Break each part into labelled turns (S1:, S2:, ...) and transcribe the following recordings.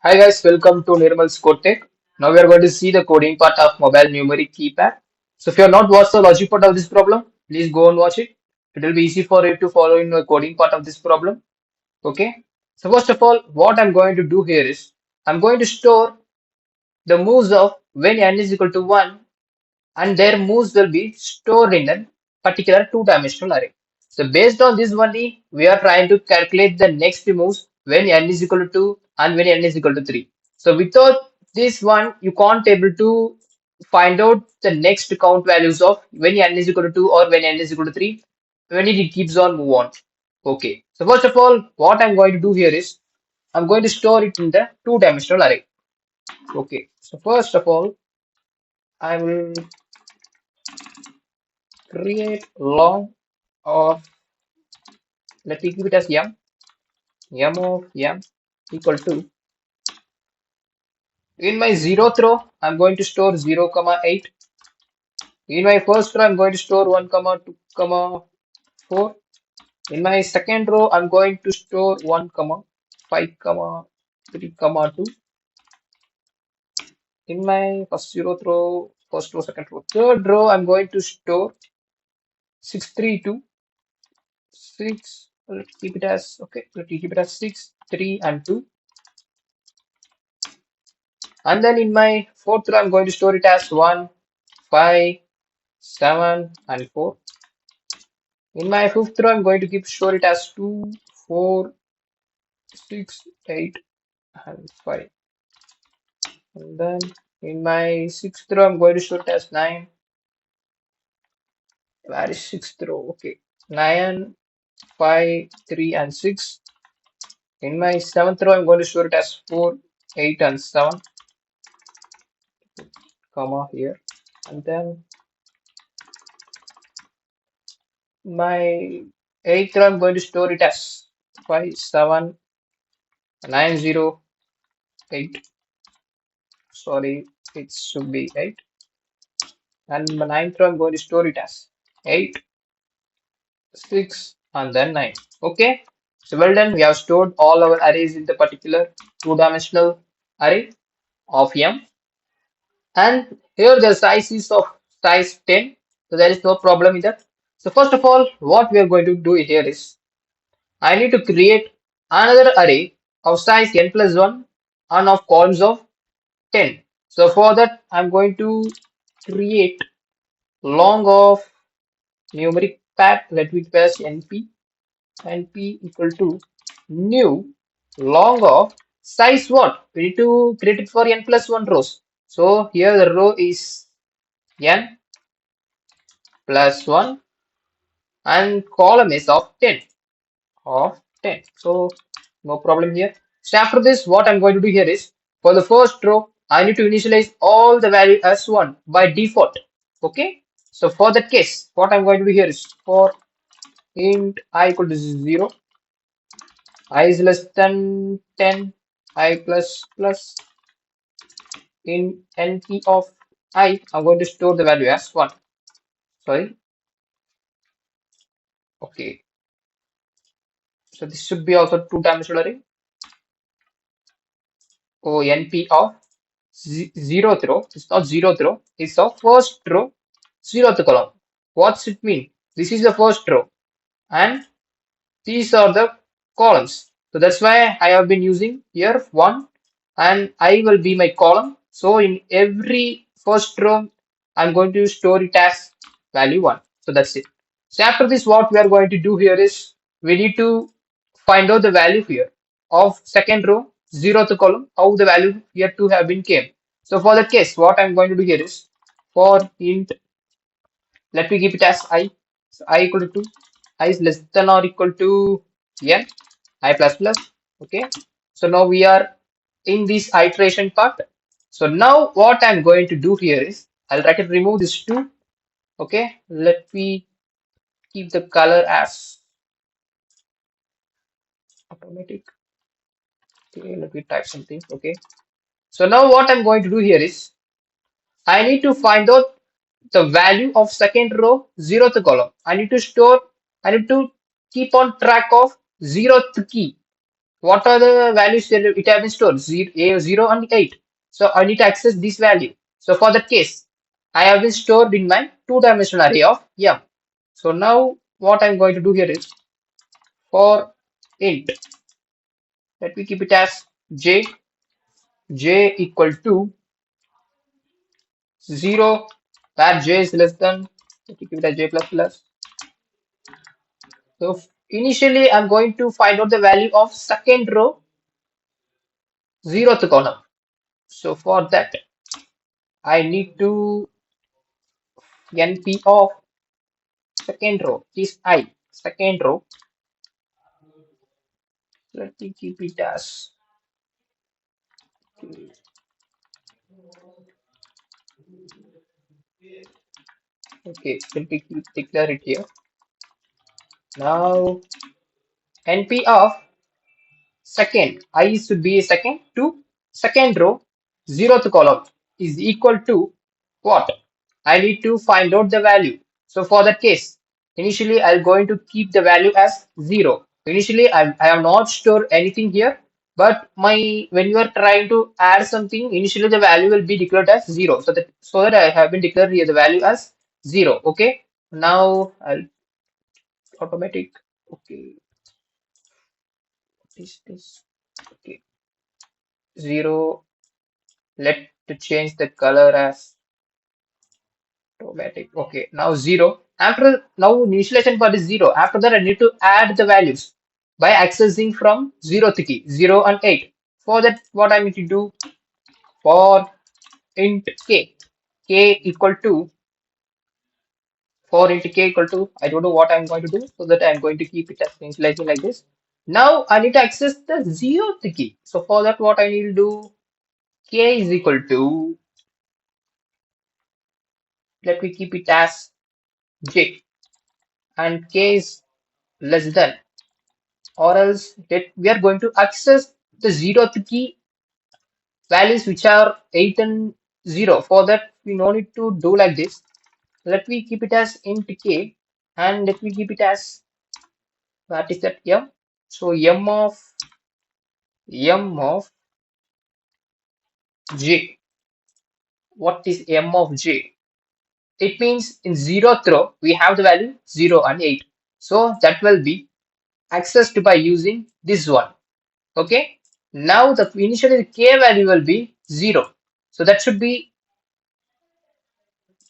S1: Hi guys, welcome to Nirmal's Code Tech. Now we are going to see the coding part of mobile numeric keypad. So if you have not watched the logic part of this problem, please go and watch it. It will be easy for you to follow in the coding part of this problem. Okay. So first of all, what I'm going to do here is I'm going to store the moves of when n is equal to 1 and their moves will be stored in a particular two-dimensional array. So based on this only, we are trying to calculate the next moves when n is equal to 2 and when n is equal to 3. So without this one, you can't able to find out the next count values of when n is equal to 2 or when n is equal to 3 when it keeps on move on. Okay. So first of all, what I'm going to do here is I'm going to store it in the two-dimensional array. Okay. So first of all, I will create long of, let me give it as m of m equal to, in my zeroth row I'm going to store 0 comma 8. In my first row I'm going to store 1 comma 2 comma 4. In my second row I'm going to store 1 comma 5 comma 3 comma 2. In my first row, second row, third row I'm going to store 6 3 2 6. Let's keep it as, okay, let's keep it as 6 3 and 2. And then in my fourth row, I'm going to store it as 1, 5, 7, and 4. In my fifth row, I'm going to keep store it as 2, 4, 6, 8, and 5. And then in my sixth row, I'm going to store it as 9. Where is sixth row? Okay. 9, 5, 3, and 6. In my seventh row, I'm going to store it as 4, 8, and 7, comma here. And then my eighth row, I'm going to store it as 5, 7, 9, 0, 8. Sorry, it should be 8. And the ninth row, I'm going to store it as 8, 6, and then 9. Okay. So well done. We have stored all our arrays in the particular two-dimensional array of m. And here the size is of size 10. So there is no problem with that. So first of all, what we are going to do here is I need to create another array of size n plus 1 and of columns of 10. So for that, I'm going to create long of numeric path. Let me pass np equal to new long of size what? We need to create it for n plus 1 rows. So here the row is n plus 1 and column is of 10 of 10. So no problem here. So after this, what I'm going to do here is for the first row, I need to initialize all the value as 1 by default. Okay. So for that case, what I'm going to do here is for int I equal to 0, I is less than 10, I plus plus, in np of I'm going to store the value as 1. Sorry. Okay. So this should be also two-dimensional array. Oh, np of zeroth row. It's not zeroth row. It's the first row, zeroth column. What's it mean? This is the first row, and these are the columns. So that's why I have been using here 1, and I will be my column. So in every first row, I'm going to store it as value 1. So that's it. So after this, what we are going to do here is we need to find out the value here of second row, zeroth column, how the value here to have been came. So for that case, what I'm going to do here is for int, let me keep it as I. So I equal to 2, I is less than or equal to n, I plus plus. Okay. So now we are in this iteration part. So now what I'm going to do here is I'll try to remove this 2. Okay. Let me keep the color as automatic. Okay. Let me type something. Okay. So now what I'm going to do here is I need to find out the value of second row, zeroth column. I need to keep on track of zeroth key. what are the values that it have been stored? 0 and 8. So I need to access this value. So for that case, I have been stored in my two-dimensional array of M. So now what I'm going to do here is for int, let me keep it as j equal to 0, where j is less than, let me keep it as j plus plus. So initially I'm going to find out the value of second row, 0th column. So for that, I need to np of second row is I. Second row, let me keep it as, okay, let me declare it here. Now np of second, I should be second to second row, 0th column is equal to what? I need to find out the value. So for that case, initially I'm going to keep the value as 0. Initially I have not stored anything here, but my when you are trying to add something, initially the value will be declared as 0. So that I have been declared here the value as 0. Okay. Now I'll automatic. Okay. This okay 0. Let to change the color as automatic. Okay, now 0. After now initialization part is 0. After that I need to add the values by accessing from 0th key, 0 and 8. For that, what I need to do, for int k equal to, for int k equal to, I don't know what I'm going to do, so that I'm going to keep it as initializing like this. Now I need to access the 0th key. So for that, what I need to do, k is equal to, let me keep it as j, and k is less than, or else that we are going to access the 0th key values which are 8 and 0. For that, we no need to do like this. Let me keep it as int k, and let me keep it as, what is that, m. So m of j. What is m of j? It means in 0th row we have the value 0 and 8. So that will be accessed by using this one. Okay. Now the initially the k value will be 0. So that should be,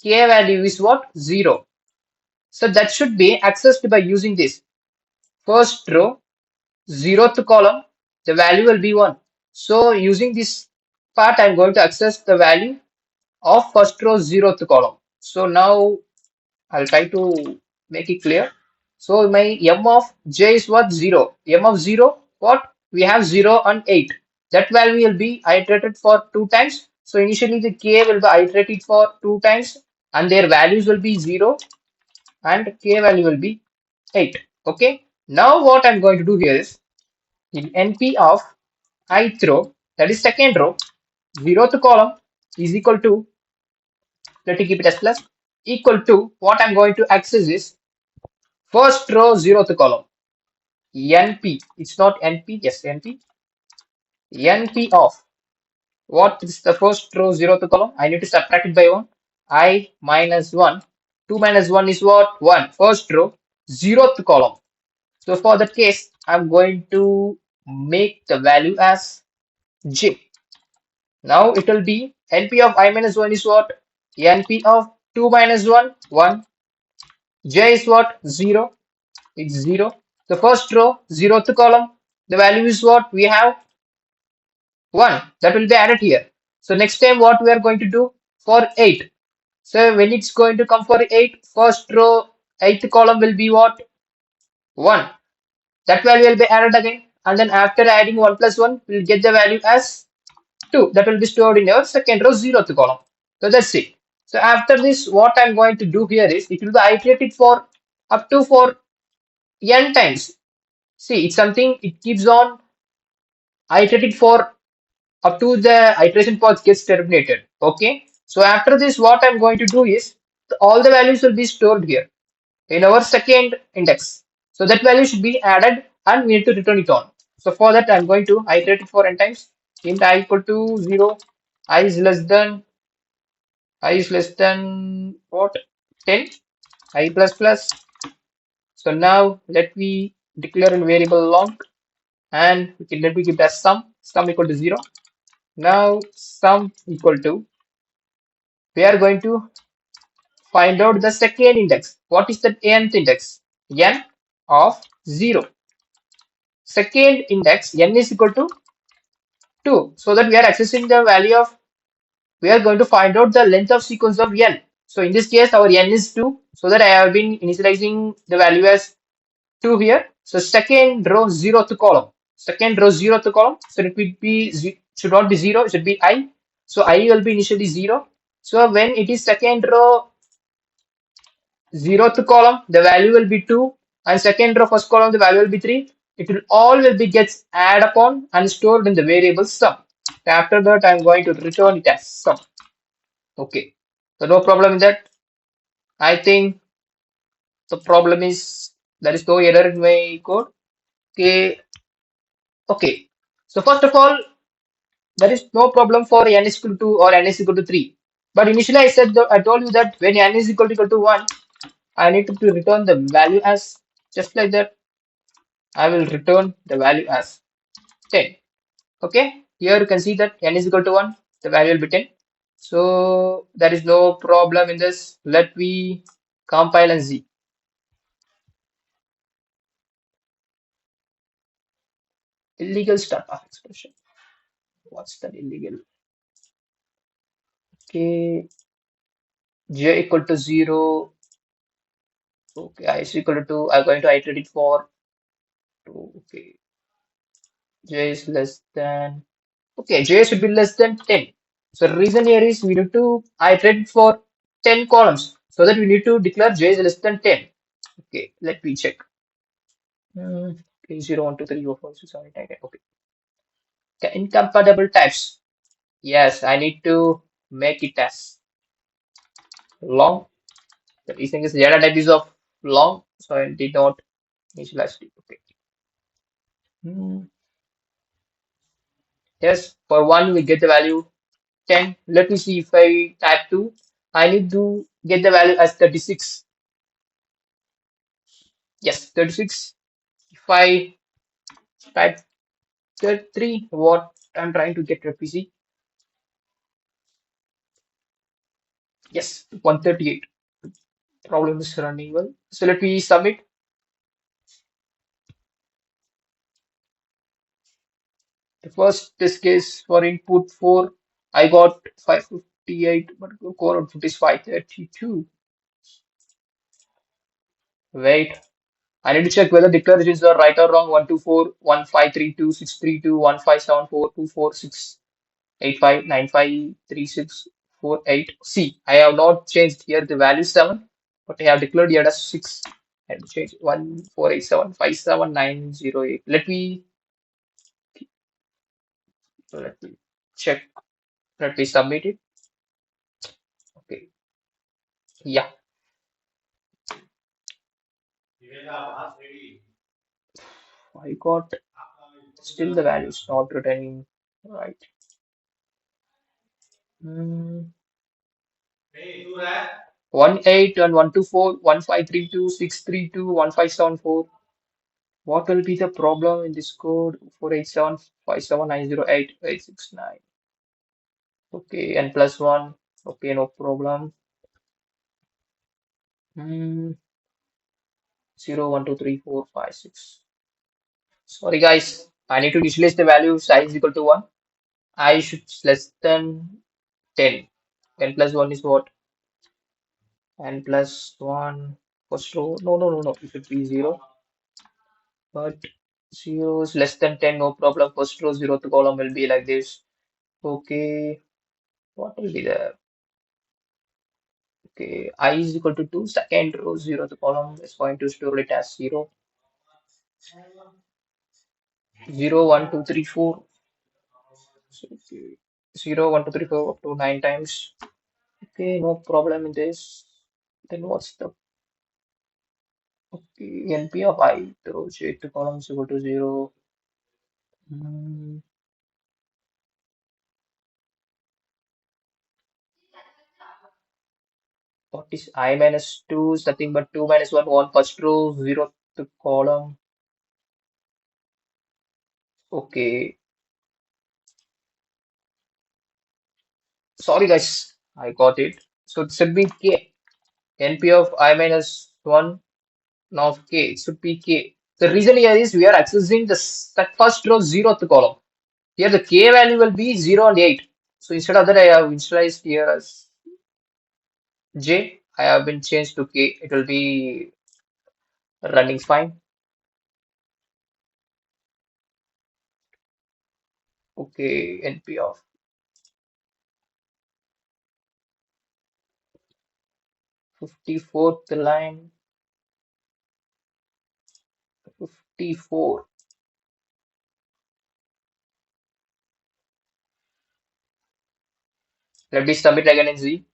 S1: k value is what? 0. So that should be accessed by using this. First row, 0th column, the value will be 1. So using this part, I'm going to access the value of first row, 0th column. So now I'll try to make it clear. So my m of j is what? 0. M of 0, what? We have 0 and 8. That value will be iterated for 2 times. So initially the k will be iterated for 2 times and their values will be 0 and k value will be 8. Okay. Now what I'm going to do here is in np of ith row, that is second row, 0th column is equal to, let me keep it as plus, equal to, what I'm going to access is first row, 0th column, np. It's not np, yes, np. Np of, what is the first row, 0th column? I need to subtract it by 1. I minus 1. 2 minus 1 is what? 1. First row, 0th column. So for that case, I'm going to make the value as j. Now it will be np of I minus 1 is what? Np of 2 minus 1, 1. J is what? 0. It's 0. The first row, 0th column, the value is what? We have 1. That will be added here. So next time what we are going to do for 8. So when it's going to come for 8, first row, 8th column will be what? 1. That value will be added again. And then after adding 1 plus 1, we'll get the value as 2. That will be stored in your second row, 0th column. So that's it. So after this, what I'm going to do here is, it will be iterated for up to for n times. See, it's something, it keeps on iterated for up to the iteration path gets terminated. Okay. So after this, what I'm going to do is, all the values will be stored here in our second index. So that value should be added and we need to return it on. So for that, I'm going to iterate it for n times. Int I equal to 0, I is less than what? 10, I plus plus. So now let me declare a variable long and let me give that sum equal to 0. Now sum equal to, we are going to find out the second index. What is the nth index? N of 0. Second index n is equal to 2. So that we are accessing the value of, we are going to find out the length of sequence of n. So in this case, our n is 2. So that I have been initializing the value as 2 here. So second row 0th column. Second row 0th column. So it will be, should not be 0, it should be I. So I will be initially 0. So when it is second row 0th column, the value will be 2, and second row first column, the value will be 3. It will all will be gets add upon and stored in the variable sum. After that, I'm going to return it as sum. Okay, so no problem in that. I think the problem is there is no error in my code. Okay, okay. So first of all, there is no problem for n is equal to 2 or n is equal to 3. But initially I said I told you that when n is equal to 1, I need to return the value as just like that. I will return the value as 10. Okay, here you can see that n is equal to 1, the value will be 10. So there is no problem in this. Let me compile and see. Illegal start path expression. What's that illegal? Okay, j equal to 0. Okay, I is equal to 2. I'm going to iterate it for 2. Okay, j is less than. Okay, j should be less than 10. So the reason here is we need to iterate for 10 columns. So that we need to declare j is less than 10. Okay, let me check. Okay, 0, 1, 2, 3, 4, 5, 6, 7, 8, 9, 10. Okay. Okay, incompatible types. Yes, I need to make it as long. The reason is data type is of long, so I did not initialize it. Okay. Yes, for 1 we get the value 10. Let me see if I type 2. I need to get the value as 36. Yes, 36. If I type 33, what I'm trying to get, let me see. Yes, 138. Problem is running well. So let me submit. The first test case for input 4, I got 558, but core output is 532. Wait, I need to check whether declarations are right or wrong. 124, 1532, 632, 1574, 246, 85, 9536, 48. See, I have not changed here the value 7, but I have declared here as 6. I have to change 148757908. Let me check. Let me submit it. Okay. Yeah, I got still the value is not returning right. Hmm. 18 and 124, 1532, 632, 1574. What will be the problem in this code? 48757908869. Okay, and plus 1. Okay, no problem. 0, 1, 2, 3, 4, 5, 6. Sorry guys, I need to initialize the value size is equal to 1. I should less than 10. 10 plus 1 is what? And plus 1 first row. No, no, no, no. It should be 0. But 0 is less than 10. No problem. First row, 0th column will be like this. Okay. What will be there? Okay. I is equal to 2. Second row, 0th column is going to store it as 0. 0, 1, 2, 3, 4. So, okay. 0, 1, 2, 3, 4 up to 9 times. Okay. No problem in this. Then what's the okay, NP of I throw j to column is equal to 0. Hmm, what is I minus 2 is nothing but 2 minus 1, 1 first row, 0th column. Okay. Sorry guys, I got it. So it should be K. NP of I minus 1 of K. It should be K. The reason here is we are accessing the first row 0th column. Here the K value will be 0 and 8. So instead of that, I have initialized here as J. I have been changed to K. It will be running fine. Okay, NP of 54th line, 54. Let me submit again in Z.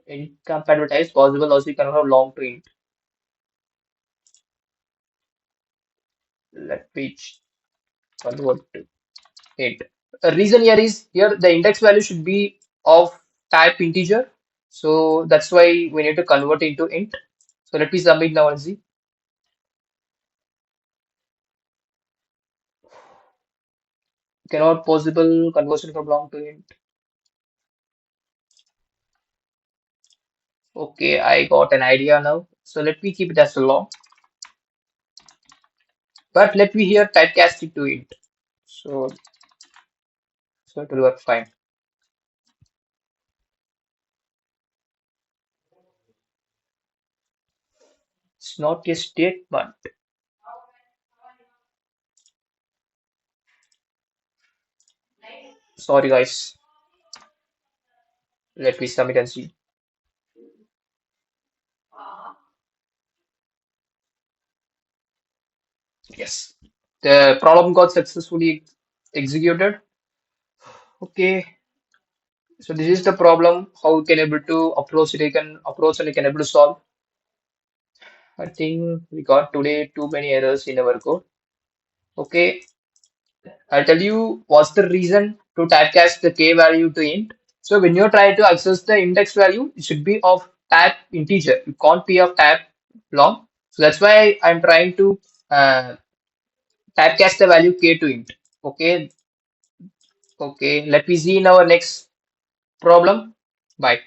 S1: Incompatible types possible also you cannot have long to int. Let me convert to int. The reason here is here the index value should be of type integer. So that's why we need to convert into int. So let me submit now and see. Cannot possible conversion from long to int. Okay, I got an idea now. So let me keep it as a long. But let me here typecast it to int. So it will work fine. It's not a statement. Sorry guys. Let me submit and see. Yes. The problem got successfully executed. Okay. So this is the problem. How we can able to approach it. You can approach and you can able to solve. I think we got today too many errors in our code. Okay. I'll tell you what's the reason to typecast the k value to int. So when you try to access the index value, it should be of type integer. It can't be of type long. So that's why I'm trying to typecast the value k to int. Okay. Okay. Let me see in our next problem. Bye.